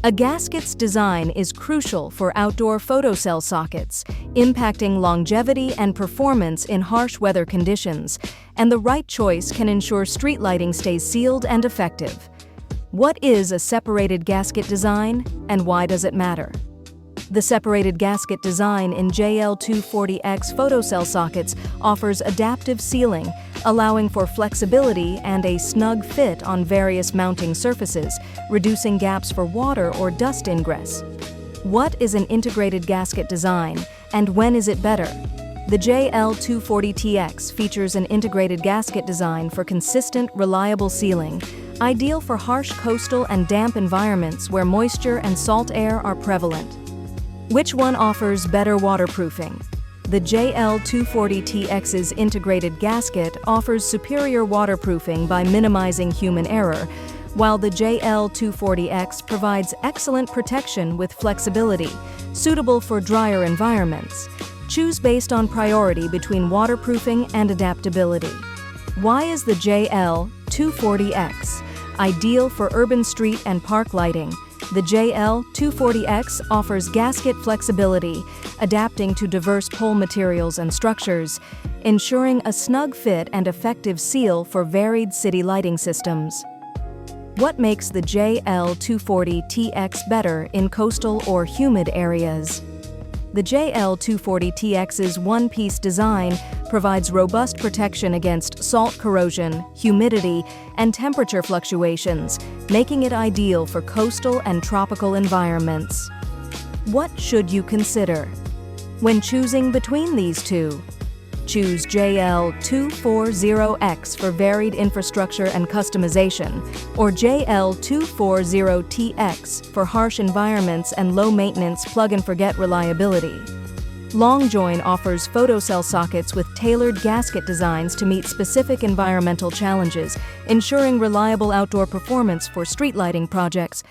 A gasket's design is crucial for outdoor photocell sockets, impacting longevity and performance in harsh weather conditions, and the right choice can ensure street lighting stays sealed and effective. What is a separated gasket design, and why does it matter? The separated gasket design in JL240X photocell sockets offers adaptive sealing, allowing for flexibility and a snug fit on various mounting surfaces, reducing gaps for water or dust ingress. What is an integrated gasket design, and when is it better? The JL240TX features an integrated gasket design for consistent, reliable sealing, ideal for harsh coastal and damp environments where moisture and salt air are prevalent. Which one offers better waterproofing? The JL240TX's integrated gasket offers superior waterproofing by minimizing human error, while the JL240X provides excellent protection with flexibility, suitable for drier environments. Choose based on priority between waterproofing and adaptability. Why is the JL240X ideal for urban street and park lighting? The JL240X offers gasket flexibility, adapting to diverse pole materials and structures, ensuring a snug fit and effective seal for varied city lighting systems. What makes the JL240TX better in coastal or humid areas? The JL240TX's one-piece design provides robust protection against salt corrosion, humidity, and temperature fluctuations, making it ideal for coastal and tropical environments. What should you consider when choosing between these two? Choose JL240X for varied infrastructure and customization, or JL240TX for harsh environments and low-maintenance plug-and-forget reliability. LongJoin offers photocell sockets with tailored gasket designs to meet specific environmental challenges, ensuring reliable outdoor performance for street lighting projects.